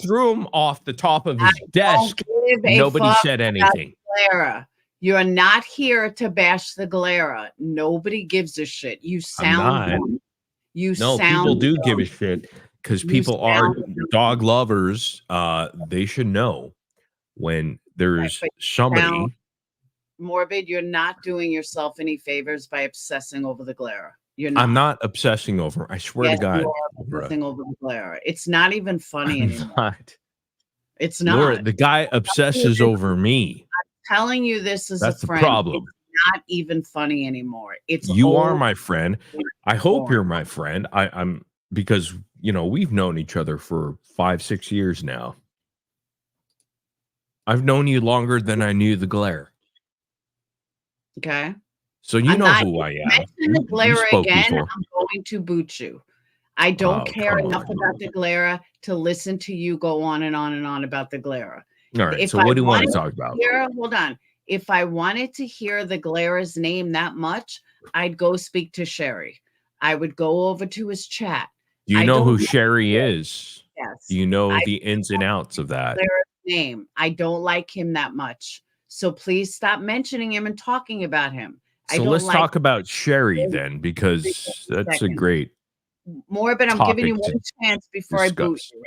threw him off the top of his don't desk. give a Nobody fuck said about anything. Glera. You're not here to bash the Glera. Nobody gives a shit. You I'm sound not. dumb. You No, sound people do dumb. give a shit because You people are sound dumb. dog lovers. They should know when there's but somebody. Morbid, you're not doing yourself any favors by obsessing over the Glera. You're not. I'm not obsessing over. I swear Yes, to God, you are obsessing over the Glera. It's not even funny I'm anymore. not. It's not. Laura, the guy obsesses over me. I'm telling you this as That's a the friend. problem. It's not even funny anymore. It's You are old. my friend. I hope you're my friend. I'm because we've known each other for 5-6 years now. I've known you longer than I knew the Glare. Okay. So you know who I am. Mention the Glera again, before. I'm going to boot you. I don't care enough about the Glera to listen to you go on and on and on about the Glera. All right. So what do you want to talk about? Hold on. If I wanted to hear the Glera's name that much, I'd go speak to Sherry. I would go over to his chat. You know who Sherry is? Yes. You know the ins and outs of that. Glera's name. I don't like him that much. So please stop mentioning him and talking about him. So let's talk about Sherry then, because that's a great Morbid, I'm giving you one chance before I boot you.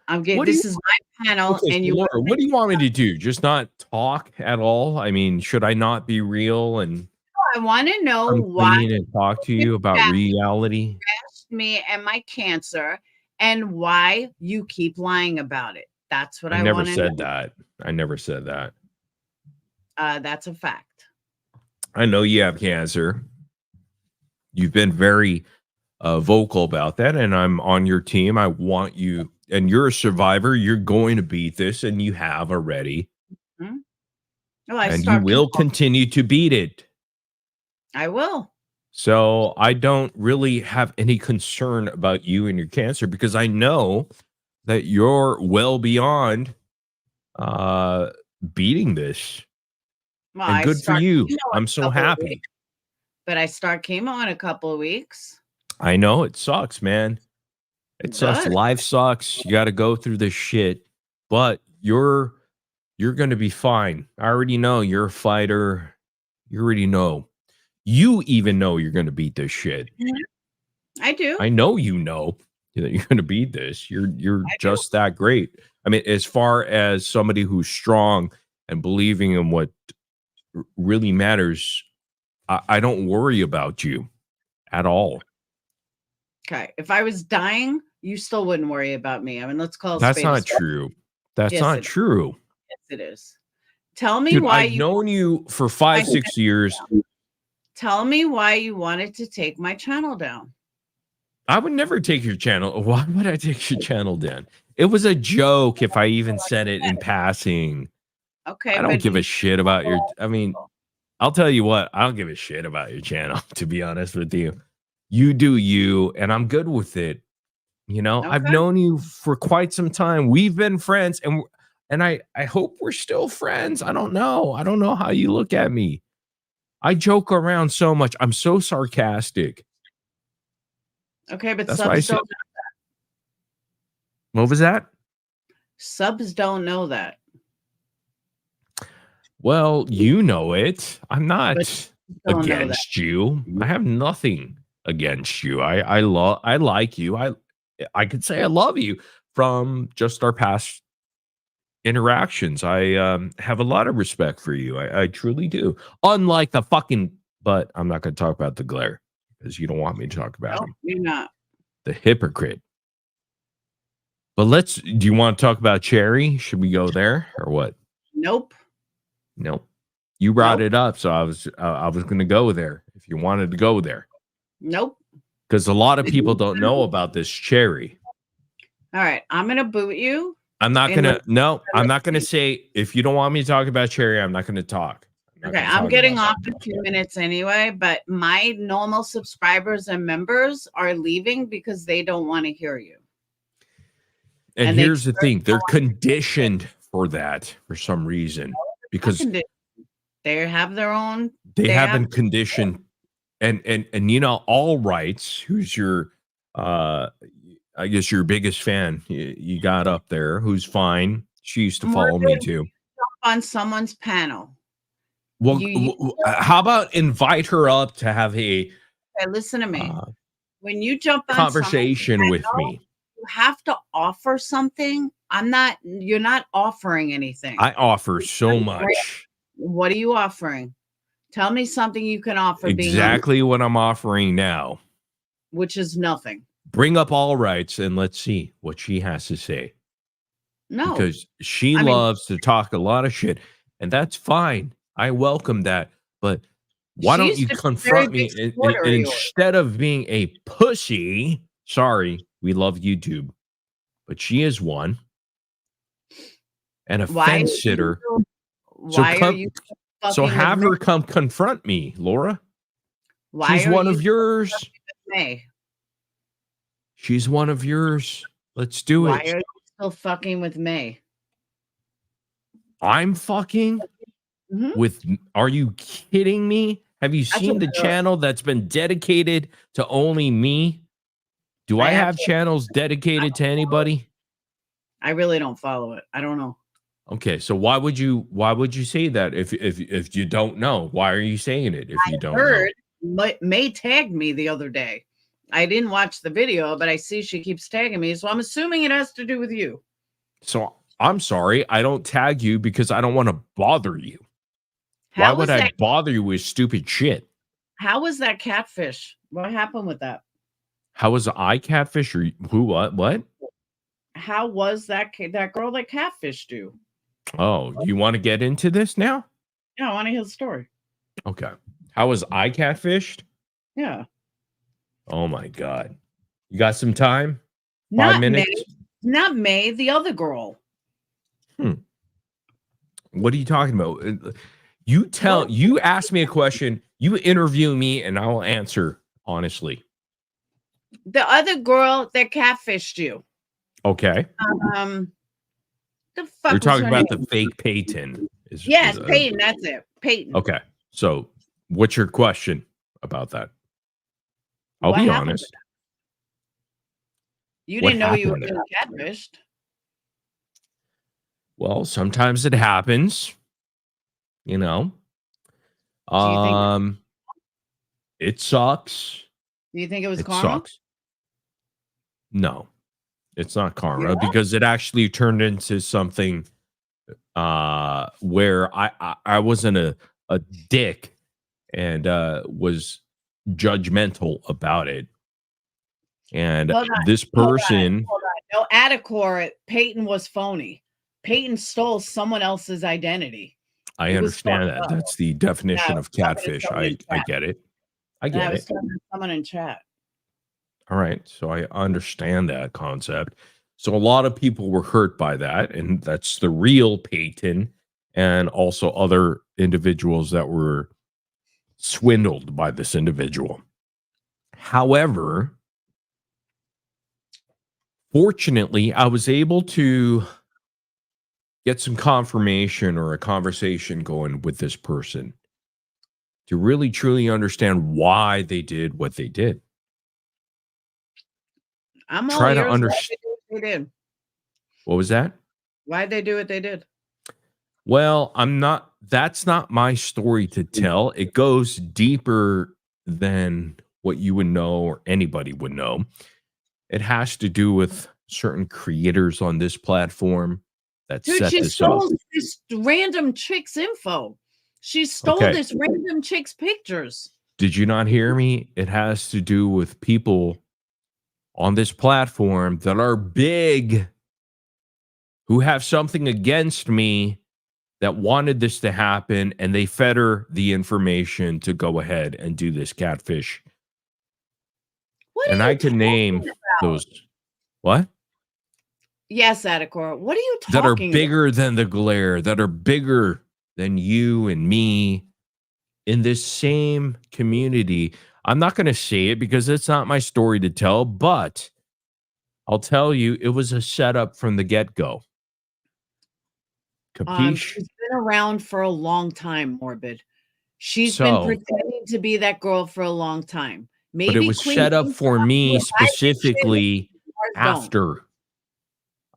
I'm getting this is my panel, and you. Laura, what do you want me to do? Just not talk at all? I mean, should I not be real? And I want to know why and talk to you about reality. Me and my cancer, and why you keep lying about it. That's what I never said that. I never said that. That's a fact. I know you have cancer. You've been very vocal about that, and I'm on your team. I want you, and you're a survivor. You're going to beat this, and you have already. Mm-hmm. And you will continue to beat it. I will. So I don't really have any concern about you and your cancer, because I know that you're well beyond beating this. Well, and good for you. I'm so happy. But I start chemo in a couple of weeks. I know it sucks, man. It sucks. Life sucks. You got to go through this shit, but you're going to be fine. I already know you're a fighter. You already know. You even know you're going to beat this shit. I do. I know you know that you're going to beat this. You're just that great. I mean, as far as somebody who's strong and believing in what really matters, I don't worry about you at all. Okay. If I was dying, you still wouldn't worry about me. I mean, let's call it. That's not true. That's not true. Yes, it is. Tell me why I've known you for 5-6 years. Tell me why you wanted to take my channel down. I would never take your channel. Why would I take your channel down? It was a joke if I even said it in passing. Okay. I don't give a shit about your. I mean, I'll tell you what. I don't give a shit about your channel, to be honest with you. You do you, and I'm good with it. You know, I've known you for quite some time. We've been friends, and I hope we're still friends. I don't know. I don't know how you look at me. I joke around so much. I'm so sarcastic. Okay, but that's subs why I said, don't know that. What was that? Subs don't know that. Well, you know it. I'm not against you. I have nothing against you. I like you. I could say I love you from just our past interactions. I have a lot of respect for you. I truly do. Unlike the fucking, but I'm not going to talk about the Glare because you don't want me to talk about him. You're not. The hypocrite. But do you want to talk about Cherry? Should we go there or what? Nope. Nope. You brought it up, so I was going to go there if you wanted to go there. Nope. Because a lot of people don't know about this Cherry. All right, I'm going to boot you. I'm not going to. No, I'm not going to say, if you don't want me to talk about Cherry, I'm not going to talk. Okay, I'm getting off in 2 minutes anyway, but my normal subscribers and members are leaving because they don't want to hear you. And here's the thing. They're conditioned for that for some reason. Because they have their own. They have been conditioned. And you know, All Rights, who's your I guess your biggest fan you got up there, who's fine. She used to follow me Morbid, too. on someone's panel. Well, how about invite her up to have a okay, listen to me. When you jump on conversation with panel, me? you have to offer something. You're not offering anything. I offer so much. What are you offering? Tell me something you can offer. Exactly what I'm offering now. Which is nothing. Bring up all rights and let's see what she has to say. No. Because she loves to talk a lot of shit, and that's fine. I welcome that. But why don't you confront me instead of being a pussy? Sorry, we love YouTube, but she is one. And a fence sitter. So have her come confront me, Laura. She's one of yours. She's one of yours. Let's do it. Why are you still fucking with May? I'm fucking with. Are you kidding me? Have you seen the channel that's been dedicated to only me? Do I have channels dedicated to anybody? I really don't follow it. I don't know. Okay, so why would you say that if you don't know? Why are you saying it if you don't know? May tagged me the other day. I didn't watch the video, but I see she keeps tagging me, so I'm assuming it has to do with you. So I'm sorry, I don't tag you because I don't want to bother you. Why would I bother you with stupid shit? How was that catfish? What happened with that? How was I catfish or who? What? How was that girl that catfished you? Oh, you want to get into this now? Yeah, I want to hear the story. Okay. How was I catfished? Yeah. Oh my God. You got some time? 5 minutes? Not May, the other girl. What are you talking about? You ask me a question, you interview me, and I will answer honestly. The other girl that catfished you. Okay. The fuck You're talking about the fake Peyton. Yes, Peyton, that's it. Peyton. Okay. So what's your question about that? I'll be honest. You didn't know you were being catfished. Well, sometimes it happens. You know. It sucks. Do you think it was karma? Sucks. No, it's not karma because it actually turned into something where I wasn't a dick and was judgmental about it. And this person, no, Atticor, Peyton was phony. Peyton stole someone else's identity. I understand that. That's the definition of catfish. I get it. I get it. Someone in chat. All right. So I understand that concept. So a lot of people were hurt by that. And that's the real Peyton and also other individuals that were swindled by this individual. However, fortunately, I was able to get some confirmation or a conversation going with this person to really truly understand why they did what they did. I'm trying to understand. What was that? Why'd they do what they did? Well, that's not my story to tell. It goes deeper than what you would know or anybody would know. It has to do with certain creators on this platform that set this up. She stole this random chick's info. She stole this random chick's pictures. Did you not hear me? It has to do with people on this platform that are big, who have something against me, that wanted this to happen, and they fed her the information to go ahead and do this catfish. And I can name those. What? Yes, Atticor. What are you talking about? That are bigger than the glare, that are bigger than you and me in this same community. I'm not going to say it because it's not my story to tell, but I'll tell you, it was a setup from the get-go. Capiche? She's been around for a long time, Morbid. She's been pretending to be that girl for a long time. Maybe but it was set up for me specifically after.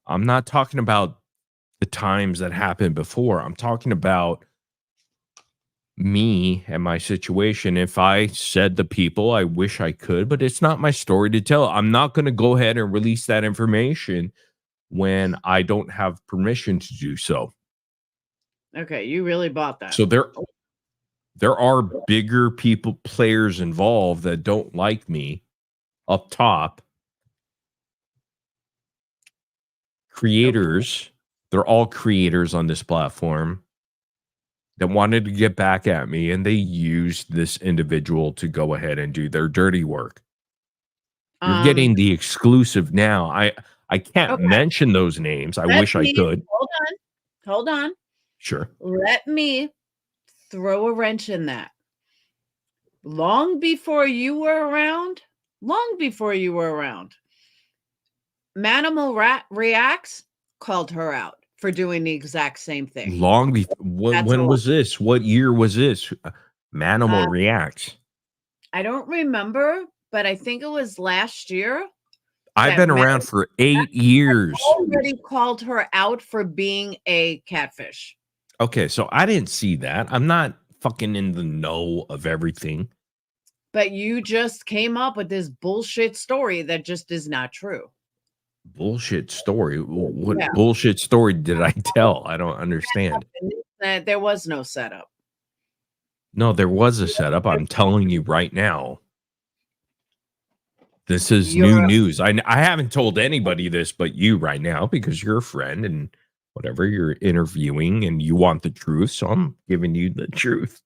I'm not talking about the times that happened before. I'm talking about me and my situation. If I said to people, I wish I could, but it's not my story to tell. I'm not going to go ahead and release that information when I don't have permission to do so. Okay, you really bought that. So there are bigger players involved that don't like me up top. Creators, they're all creators on this platform that wanted to get back at me, and they used this individual to go ahead and do their dirty work. You're getting the exclusive now. I can't mention those names. I wish I could. Hold on. Sure. Let me throw a wrench in that. Long before you were around, Manimal Reacts called her out for doing the exact same thing. Long before. When was this? What year was this? Manimal Reacts. I don't remember, but I think it was last year. I've been around for 8 years. Already called her out for being a catfish. Okay, so I didn't see that. I'm not fucking in the know of everything. But you just came up with this bullshit story that just is not true. Bullshit story? What bullshit story did I tell? I don't understand. There was no setup. No, there was a setup. I'm telling you right now. This is new news. I haven't told anybody this but you right now because you're a friend and whatever, you're interviewing and you want the truth. So I'm giving you the truth.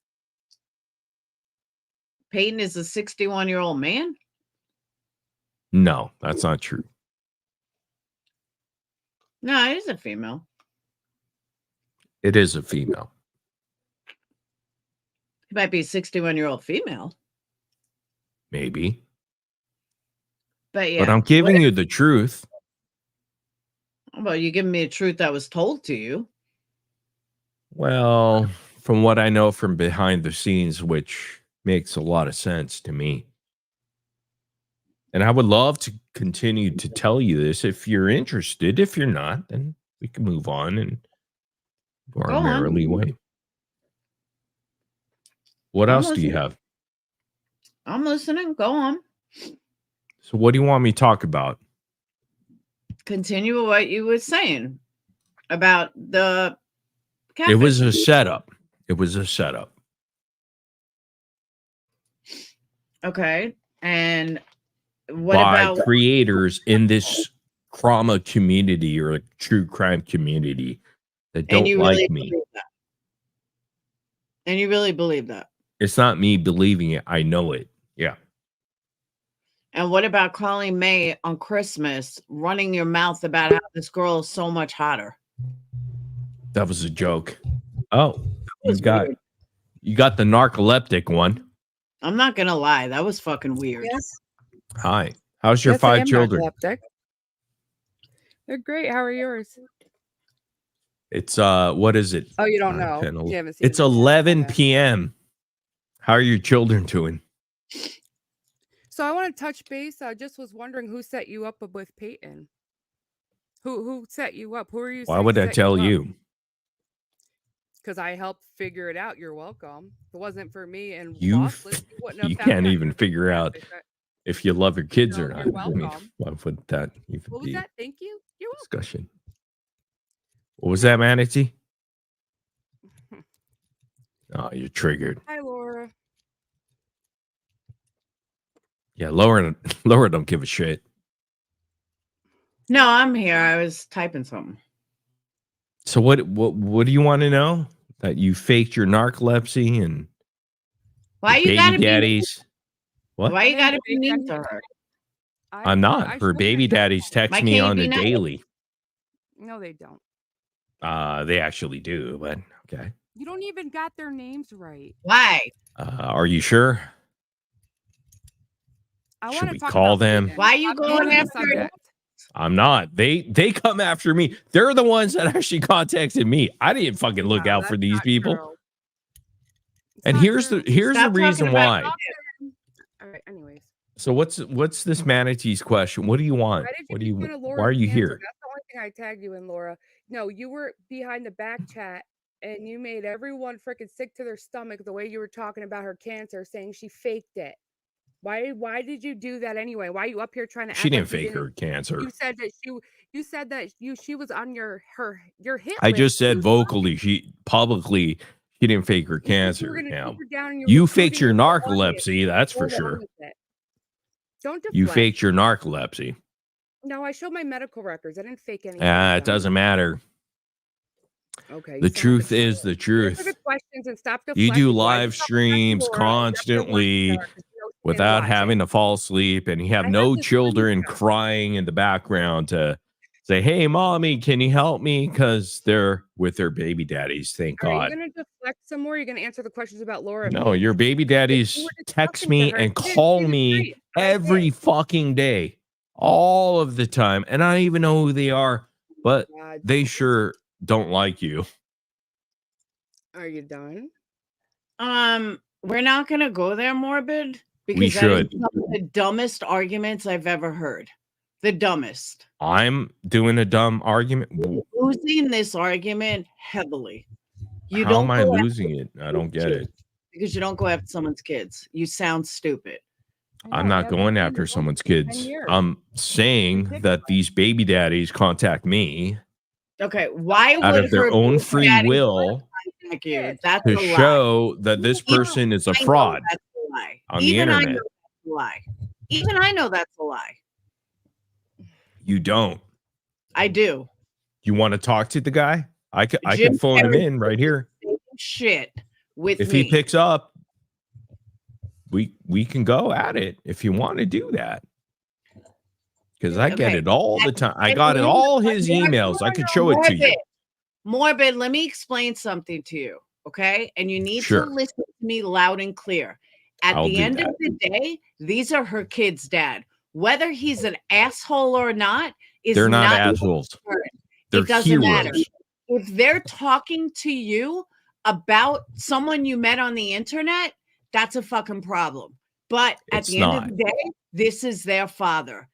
Peyton is a 61-year-old man? No, that's not true. No, it is a female. It is a female. It might be a 61-year-old female. Maybe. But yeah. But I'm giving you the truth. Well, you're giving me a truth that was told to you. Well, from what I know from behind the scenes, which makes a lot of sense to me. And I would love to continue to tell you this if you're interested. If you're not, then we can move on and go our merrily way. What else do you have? I'm listening. Go on. So what do you want me to talk about? Continue what you were saying about the catfish. It was a setup. It was a setup. Okay. And what about creators in this trauma community or a true crime community that don't like me? And you really believe that? It's not me believing it. I know it. Yeah. And what about calling May on Christmas, running your mouth about how this girl is so much hotter? That was a joke. Oh, you got the narcoleptic one. I'm not gonna lie, that was fucking weird. Yes. Hi. How's your 5 children? Narcoleptic. They're great. How are yours? It's what is it? Oh, you don't know. You haven't seen it's 11 p.m. How are your children doing? So I want to touch base. I just was wondering who set you up with Peyton. Who set you up? Who are you? Why would I tell you? Because I helped figure it out. You're welcome. If it wasn't for me and you can't even figure out if you love your kids or not. You're welcome. I mean, why would that even what be was that? Thank you. You're welcome. Discussion. What was that, Manatee? Oh, you're triggered. Hi, Laura. Yeah, Laura don't give a shit. No, I'm here. I was typing something. So what do you want to know? That you faked your narcolepsy and why you baby daddies? What? Why you gotta be mean to her? I'm not. Her baby daddies text me on the daily. No, they don't. They actually do, but okay. You don't even got their names right. Why? Are you sure? Should we call them? Why are you going after? I'm not. They come after me. They're the ones that actually contacted me. I didn't fucking look out for these people. And here's the reason why. All right. Anyways. So what's this manatee's question? What do you want? Why did What do you you? make fun of Why Laura's are you cancer? here? That's the only thing I tagged you in, Laura. No, you were behind the back chat and you made everyone freaking sick to their stomach the way you were talking about her cancer, saying she faked it. Why did you do that anyway? Why are you up here trying to She act didn't like you fake didn't? her cancer. You said that she was on your hit I list. just said You vocally, she publicly, she didn't fake her said you were cancer. gonna Now, keep her down and you're you faked recruiting your her for audience. narcolepsy, that's Go for along sure. with it. Don't You deflect. faked your narcolepsy. No, I showed my medical records. I didn't fake anything. It doesn't matter. Okay. The truth is the Answer truth. the questions and stop You deflecting. do Why live you talking about streams Laura and constantly everyone there 'cause you know she didn't without watch it. having to fall asleep, and you have I had no to children screenshot. crying in the background to say, "Hey, mommy, can you help me?" Because they're with their baby daddies. Thank Are you God. gonna deflect some more? You're gonna answer the questions about Laura and No, me. your baby If you daddies were text disgusting to me her, and you didn't call see the me stream, but I every did. fucking day, all of the time, and I don't even know who they are, but God. they sure don't like you. Are you done? We're not gonna go there, Morbid, We because that is should. some of the dumbest arguments I've ever heard. The dumbest. I'm doing a dumb argument. Losing this argument heavily. You How don't am I go after losing it? I don't get it. because you don't go after someone's kids. You sound stupid. I I'm know, I not haven't going seen after your phone someone's in 10 kids. years. I'm saying that these baby daddies contact me Okay, why out would of their her own baby free daddy will contact you? Yes. That's to a lie. show that this person is a I know fraud that's a lie. on the Even I know internet. that's a lie. Even I know that's a lie. You don't. I do. You want to talk to the guy? I could Jim phone him Carrey in right here. Shit with If me. he picks up, we can go at it if you want to do that. Because I get it all the time. I got it all his emails. I could show it to you. Morbid, let me explain something to you, okay? And you need to Sure. listen to me loud and clear. At I'll the do end of the day, these are her kids' dad. Whether he's an asshole or not is They're not your assholes. concern. They're It doesn't heroes. matter. If they're talking to you about someone you met on the internet, that's a fucking problem. But at It's the end of not. the day, this is their father.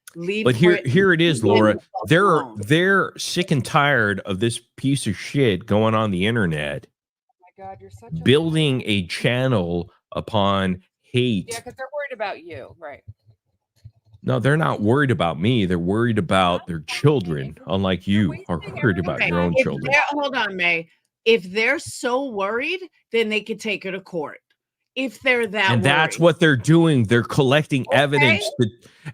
But here it is, Laura. alone. They're sick and tired of this piece of shit going on the internet, Oh my God, you're such a building a channel upon hate. Yeah, because they're worried about you, right? No, they're not worried about me. They're worried about their children, unlike you are worried about your own If children. hold on, May. If they're so worried, then they could take her to court. If they're that And worried. that's what they're doing. They're collecting evidence,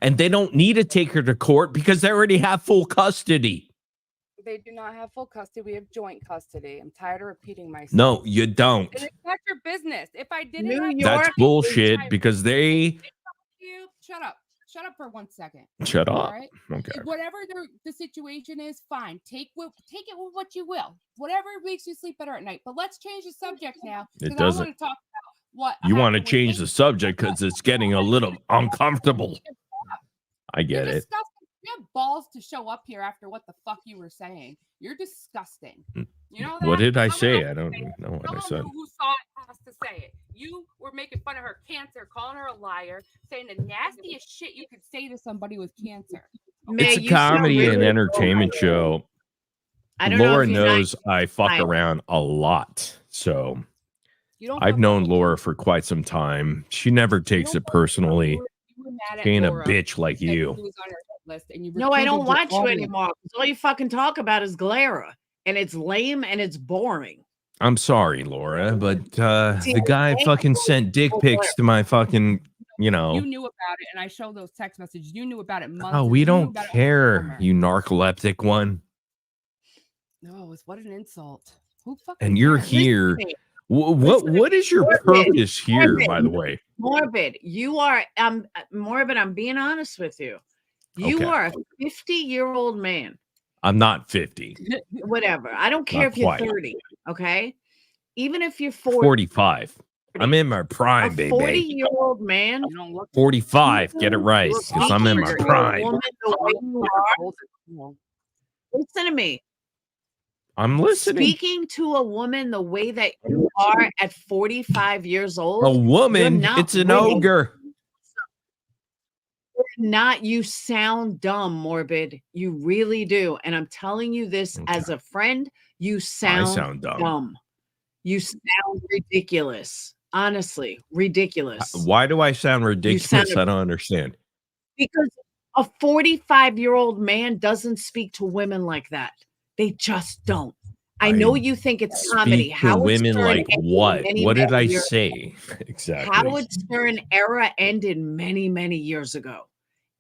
and they don't need to take her to court because they already have full custody. They do not have full custody. We have joint custody. I'm tired of repeating myself. No, you don't. And it's not your business. If I didn't, New have York That's bullshit because they. you shut up. Shut up for 1 second. Shut up. All right? Okay. Whatever the situation is, fine. Take it with what you will. Whatever makes you sleep better at night. But let's change the subject now. It I doesn't. want to talk about what You want to happened with change the subject because it's getting a little uncomfortable. I get it. Disgusting. You have balls to show up here after what the fuck you were saying. You're disgusting. You know that? What did I Someone say? else I don't say it. know what I Someone said. who saw it has to say it. You were making fun of her cancer, calling her a liar, saying the nastiest shit you could say to somebody with cancer. It's a comedy and entertainment show. Laura knows I fuck around a lot, so I've known Laura for quite some time. She never takes it personally. She ain't a bitch like you. No, I don't watch you anymore. All you fucking talk about is Glara, and it's lame and it's boring. I'm sorry, Laura, but the guy fucking sent dick pics to my fucking, You knew about it, and I showed those text messages. You knew about it months. Oh, we don't care, you narcoleptic one. No, what an insult. Who fucking And you're cares? here. What is your purpose here, by the way? Morbid, you are Morbid, I'm being honest with you. You are a 50-year-old man. I'm not 50. Whatever. I don't care if you're 30. Okay. Even if you're 45. I'm in my prime, baby. 40-year-old man. 45. Get it right. Because I'm in my prime. Listen to me. I'm listening. Speaking to a woman the way that you are at 45 years old. A woman? It's an ogre. not. You sound dumb, Morbid. You really do. And I'm telling you this as a friend. You sound dumb. You sound ridiculous. Honestly, ridiculous. Why do I sound ridiculous? I don't understand. Because a 45-year-old man doesn't speak to women like that. They just don't. I know you think it's comedy. Howard women Stern like what? What did I say? Exactly. Howard Stern era ended many, many years ago.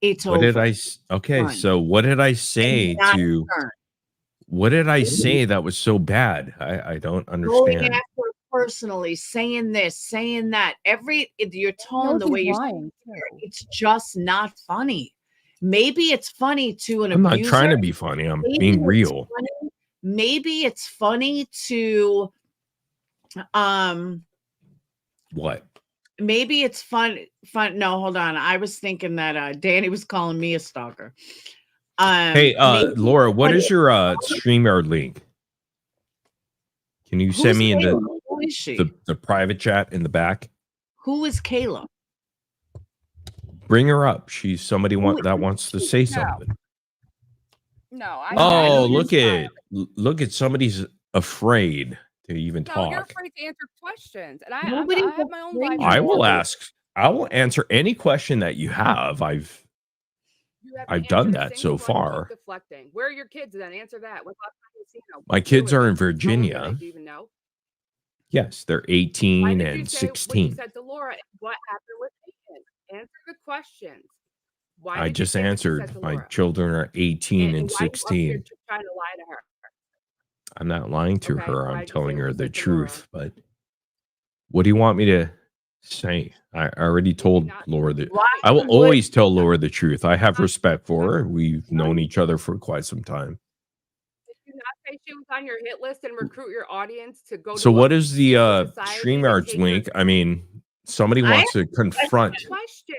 It's what over. Did I? Okay, so what did I say to? Stern. What did I say that was so bad? I don't understand. Going after personally, saying this, saying that. Your tone, the way you're saying it's just not funny. Maybe it's funny to an abuser. I'm not trying to be funny. I'm being real. Maybe it's funny to what? Maybe it's fun. No, hold on. I was thinking that Danny was calling me a stalker. Hey, Laura, what is your StreamYard link? Can you send me in the private chat in the back? Who is Kayla? Bring her up. She's somebody that wants to say something. No. Look at somebody's afraid to even talk. You're afraid to answer questions, and I have my own life. I will answer any question that you have. I've done that so far. Deflecting. Where are your kids then? Answer that. My kids are in Virginia. Do you even know? Yes, they're 18 and 16. What you said to Laura, what happened with Nathan? Answer the questions. I just answered. My children are 18 and 16. Trying to lie to her. I'm not lying to her. I'm telling her the truth. But what do you want me to say? I already told Laura that I will always tell Laura the truth. I have respect for her. We've known each other for quite some time. Did you not say she was on your hit list and recruit your audience to go? So what is the StreamYard's link? I mean, somebody wants to confront.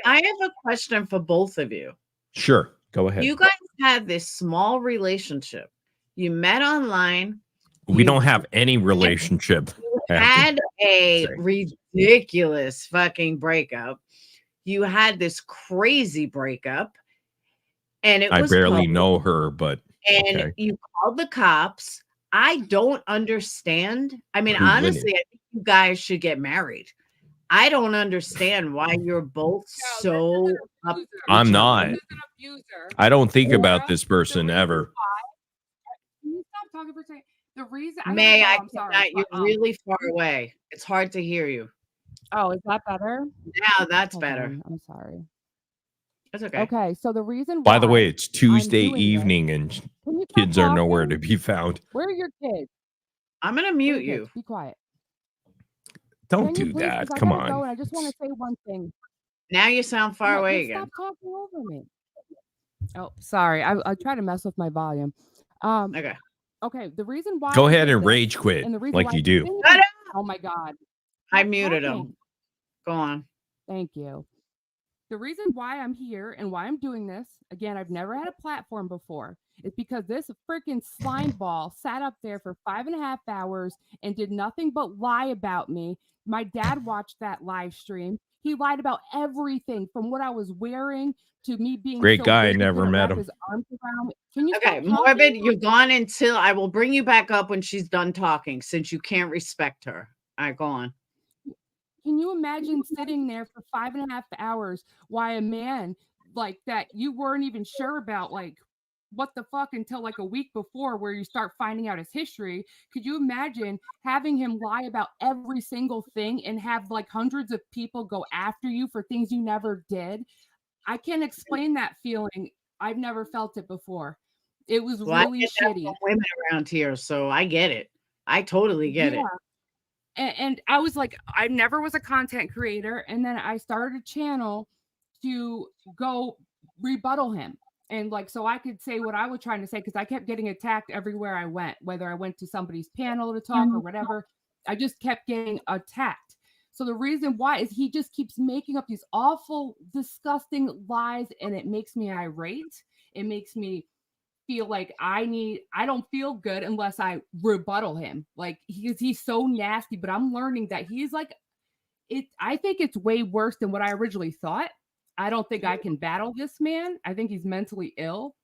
I have a question for both of you. Sure, go ahead. You guys had this small relationship. You met online. We don't have any relationship. You had a ridiculous fucking breakup. You had this crazy breakup. And I barely know her, but you called the cops. I don't understand. I mean, honestly, I think you guys should get married. I don't understand why you're both so up. I'm not. I don't think about this person ever. Can you stop talking for a second? The reason I cannot. You're really far away. It's hard to hear you. Oh, is that better? Now that's better. I'm sorry. That's okay. Okay, so the reason. By the way, it's Tuesday evening and kids are nowhere to be found. Where are your kids? I'm gonna mute you. Be quiet. Don't do that. Come on. I just want to say one thing. Now you sound far away again. Stop talking over me. Oh, sorry. I try to mess with my volume. Okay. Okay. The reason why. Go ahead and rage quit like you do. Oh my God. I muted him. Go on. Thank you. The reason why I'm here and why I'm doing this, again, I've never had a platform before, is because this freaking slime ball sat up there for 5.5 hours and did nothing but lie about me. My dad watched that live stream. He lied about everything from what I was wearing to me being great guy. I never met him. Can you Morbid, you're gone until I will bring you back up when she's done talking, since you can't respect her. All right, go on. Can you imagine sitting there for 5.5 hours while a man like that you weren't even sure about, like, what the fuck, until like a week before, where you start finding out his history? Could you imagine having him lie about every single thing and have like hundreds of people go after you for things you never did? I can't explain that feeling. I've never felt it before. It was really shitty. Women around here, so I get it. I totally get it. And I was like, I never was a content creator. And then I started a channel to go rebuttal him. And like, so I could say what I was trying to say, because I kept getting attacked everywhere I went, whether I went to somebody's panel to talk or whatever. I just kept getting attacked. So the reason why is he just keeps making up these awful, disgusting lies, and it makes me irate. It makes me feel like I don't feel good unless I rebuttal him. Like he's so nasty, but I'm learning that he's like, I think it's way worse than what I originally thought. I don't think I can battle this man. I think he's mentally ill.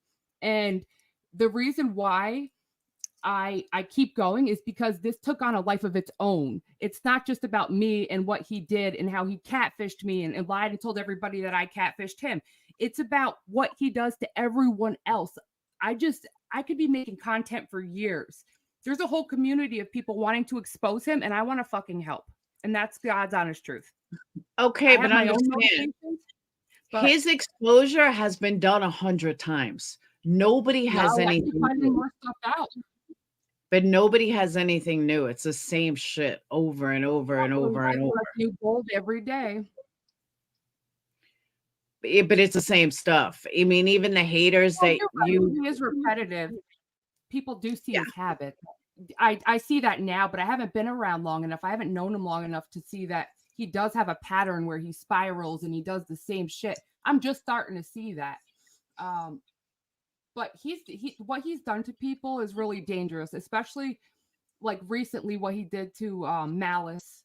And the reason why I keep going is because this took on a life of its own. It's not just about me and what he did and how he catfished me and lied and told everybody that I catfished him. It's about what he does to everyone else. I could be making content for years. There's a whole community of people wanting to expose him, and I want to fucking help. And that's God's honest truth. Okay, but understand, his exposure has been done 100 times. Nobody has anything. Finding more stuff out. But nobody has anything new. It's the same shit over and over and over and over. New gold every day. But it's the same stuff. I mean, even the haters that you is repetitive. People do see his habit. I see that now, but I haven't been around long enough. I haven't known him long enough to see that he does have a pattern where he spirals and he does the same shit. I'm just starting to see that. But what he's done to people is really dangerous, especially like recently what he did to Malice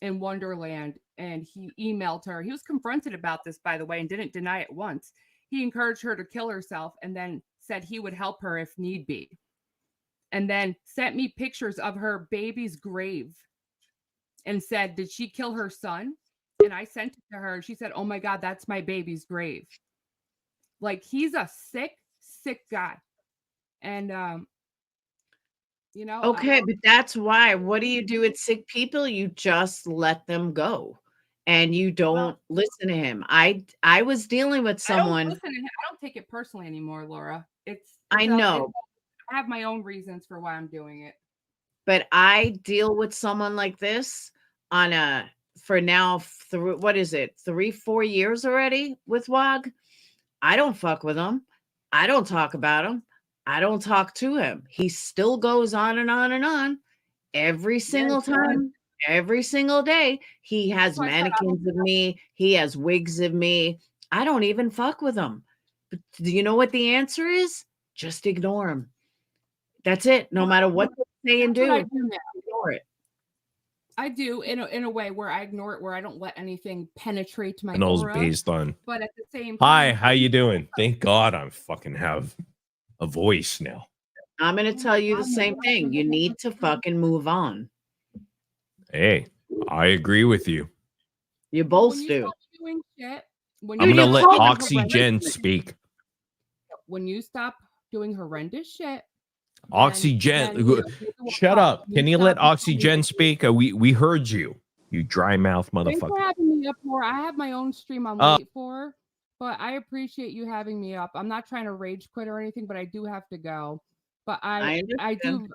in Wonderland. And he emailed her. He was confronted about this, by the way, and didn't deny it once. He encouraged her to kill herself and then said he would help her if need be. And then sent me pictures of her baby's grave and said, did she kill her son? And I sent it to her. And she said, oh my God, that's my baby's grave. Like, he's a sick guy. And okay, but that's why. What do you do with sick people? You just let them go and you don't listen to him. I was dealing with someone. I don't take it personally anymore, Laura. I know. I have my own reasons for why I'm doing it. But I deal with someone like this for now through, what is it, 3-4 years already with WOG. I don't fuck with him. I don't talk about him. I don't talk to him. He still goes on and on and on every single time, every single day. He has mannequins of me. He has wigs of me. I don't even fuck with him. But do you know what the answer is? Just ignore him. That's it. No matter what they say and do, ignore it. I do in a way where I ignore it, where I don't let anything penetrate my aura. Based on. But at the same time, hi, how you doing? Thank God I fucking have a voice now. I'm gonna tell you the same thing. You need to fucking move on. Hey, I agree with you. You both do. I'm gonna let Oxygen speak. When you stop doing horrendous shit. Oxygen, shut up. Can you let Oxygen speak? We heard you. You dry mouth motherfucker. Thanks for having me up, Laura. I have my own stream I'm late for, but I appreciate you having me up. I'm not trying to rage quit or anything, but I do have to go. But I do.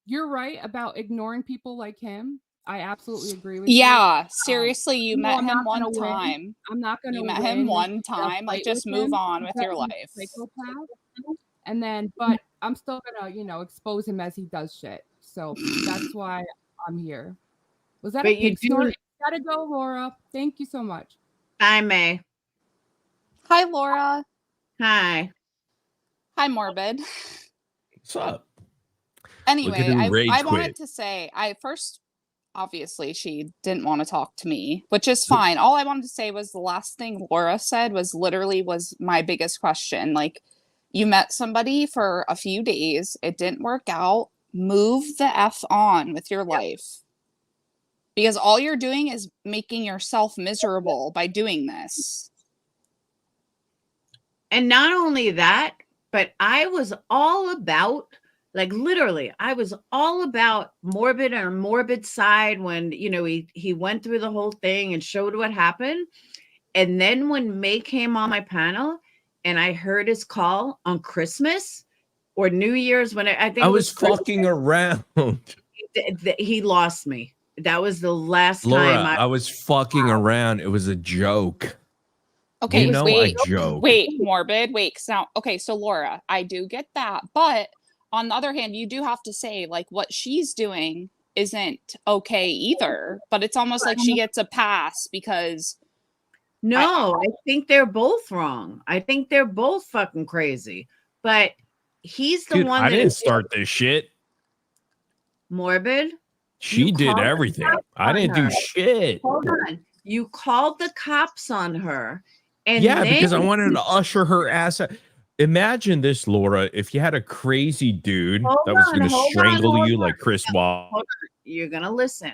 You're right about ignoring people like him. I absolutely agree with you. Yeah, seriously, you met him one time. I'm not going to. You met him one time. Like, just move on with your life. And then, but I'm still gonna, expose him as he does shit. So that's why I'm here. Was that a pig story? Gotta go, Laura. Thank you so much. Hi, May. Hi, Laura. Hi. Hi, Morbid. What's up? Anyway, I wanted to say, obviously, she didn't want to talk to me, which is fine. All I wanted to say was the last thing Laura said was my biggest question. Like, you met somebody for a few days. It didn't work out. Move the F on with your life. Because all you're doing is making yourself miserable by doing this. And not only that, but I was all about, like, literally, I was all about Morbid on Morbid side when, he went through the whole thing and showed what happened. And then when May came on my panel, and I heard his call on Christmas or New Year's when I think I was fucking around. He lost me. That was the last Laura, time I was fucking around. It was a joke. Okay, wait, Morbid, wait. So Laura, I do get that, but on the other hand, you do have to say, like, what she's doing isn't okay either. But it's almost like she gets a pass because. No, I think they're both wrong. I think they're both fucking crazy. But he's the one. I didn't start this shit. Morbid. She did everything. I didn't do shit. Hold on. You called the cops on her, And yeah, then, because I wanted to usher her ass out. Imagine this, Laura, if you had a crazy dude that was going to strangle you like Chris Watt. Hold on. You're going to listen.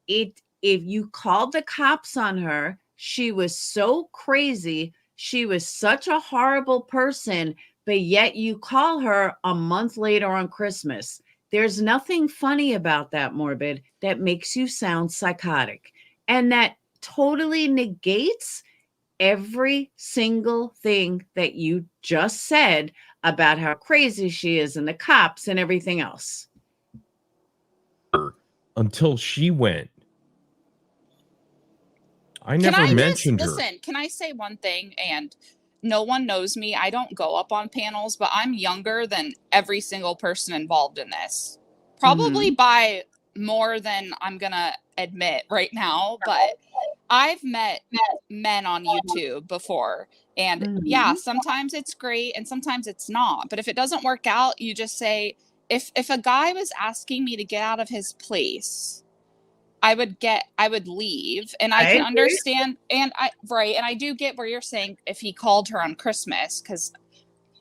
If you called the cops on her, she was so crazy. She was such a horrible person, but yet you call her a month later on Christmas. There's nothing funny about that, Morbid, that makes you sound psychotic. And that totally negates every single thing that you just said about how crazy she is and the cops and everything else. Until she went. I never mentioned her. Listen, can I say one thing? And no one knows me. I don't go up on panels, but I'm younger than every single person involved in this. Probably by more than I'm going to admit right now, but I've met men on YouTube before. And yeah, sometimes it's great and sometimes it's not. But if it doesn't work out, you just say, if a guy was asking me to get out of his place, I would leave, and I can understand, and I do get where you're saying if he called her on Christmas, because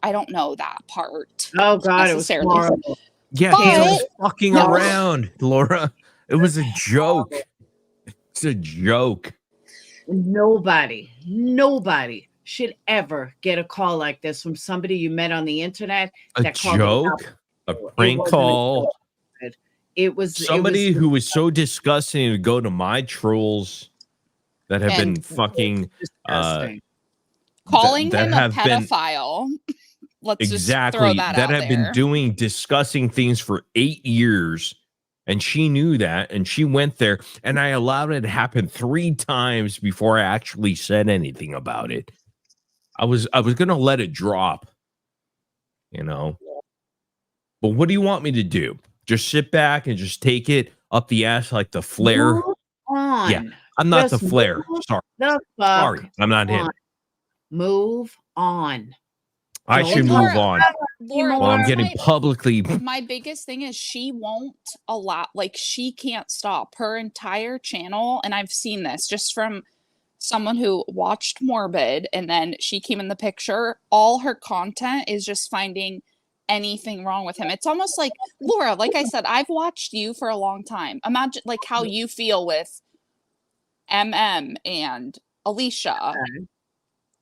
I don't know that part. Oh God, it was horrible. Yeah, he was fucking around, Laura. It was a joke. It's a joke. Nobody should ever get a call like this from somebody you met on the internet. A joke, a prank call. It was somebody who was so disgusting to go to my trolls that have been fucking calling him a pedophile. Let's just throw that out have been doing disgusting things for 8 years, and she knew that, and she went there, and I allowed it to happen 3 times before I actually said anything about it. I was gonna let it drop, you know. But what do you want me to do? Just sit back and just take it up the ass like the flare? Move on. Yeah, I'm not the flare. Sorry, I'm not him. Move on. I should move on. Well, I'm getting publicly. My biggest thing is she won't allow, like, she can't stop her entire channel. And I've seen this just from someone who watched Morbid, and then she came in the picture. All her content is just finding anything wrong with him. It's almost like, Laura, like I said, I've watched you for a long time. Imagine like how you feel with and Alicia.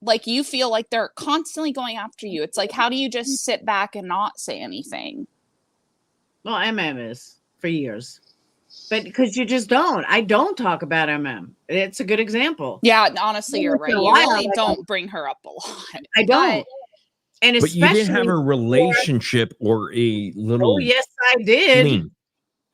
Like you feel like they're constantly going after you. It's like, how do you just sit back and not say anything? Well, is for years, but because you just don't. I don't talk about It's a good example. Yeah, honestly, you're right. You really don't bring her up a lot. I don't. And but you didn't have a relationship or a little. Oh, yes, I did. Thing.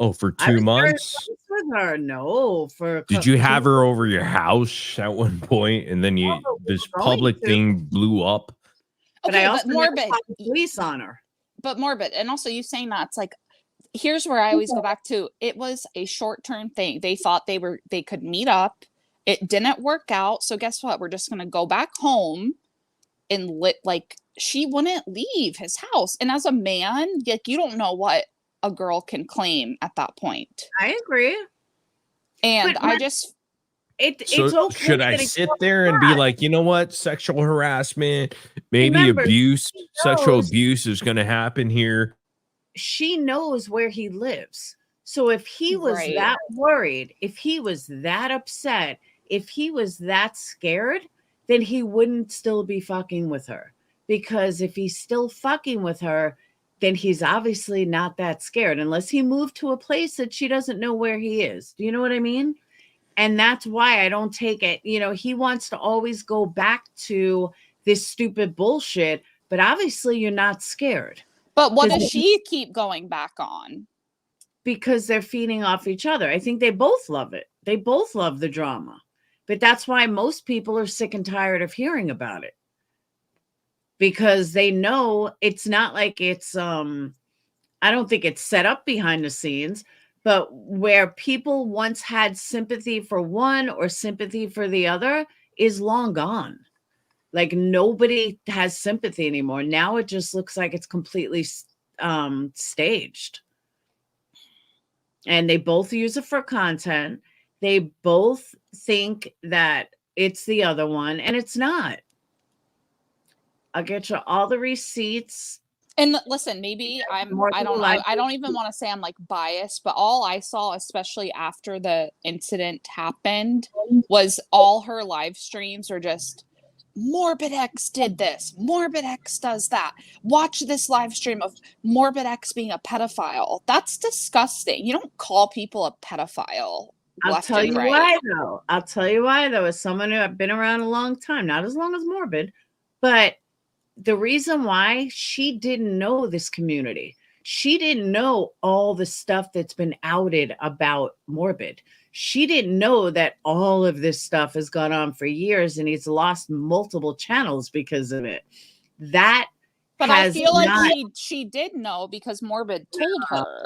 Oh, for 2 months? With her. No, did you have her over your house at one point, and then this public thing blew up? But I also Morbid police on her. But Morbid, and also you saying that, it's like, here's where I always go back to. It was a short-term thing. They thought they could meet up. It didn't work out. So guess what? We're just gonna go back home and she wouldn't leave his house. And as a man, like, you don't know what a girl can claim at that point. I agree. And I just it's okay. Should I sit there and be like, you know what, sexual harassment, maybe abuse, sexual abuse is going to happen here? She knows where he lives. So if he was that worried, if he was that upset, if he was that scared, then he wouldn't still be fucking with her. Because if he's still fucking with her, then he's obviously not that scared, unless he moved to a place that she doesn't know where he is. Do you know what I mean? And that's why I don't take it. You know, he wants to always go back to this stupid bullshit, but obviously you're not scared. But what does she keep going back on? Because they're feeding off each other. I think they both love it. They both love the drama. But that's why most people are sick and tired of hearing about it. Because they know it's not like it's, I don't think it's set up behind the scenes, but where people once had sympathy for one or sympathy for the other is long gone. Like nobody has sympathy anymore. Now it just looks like it's completely staged. And they both use it for content. They both think that it's the other one, and it's not. I'll get you all the receipts. And listen, maybe I don't even want to say I'm like biased, but all I saw, especially after the incident happened, was all her live streams are just Morbid X did this, Morbid X does that. Watch this live stream of Morbid X being a pedophile. That's disgusting. You don't call people a pedophile. I'll tell you why though. I'll tell you why though. As someone who I've been around a long time, not as long as Morbid, but the reason why, she didn't know this community. She didn't know all the stuff that's been outed about Morbid. She didn't know that all of this stuff has gone on for years and he's lost multiple channels because of it. That But I feel like she did know because Morbid told her.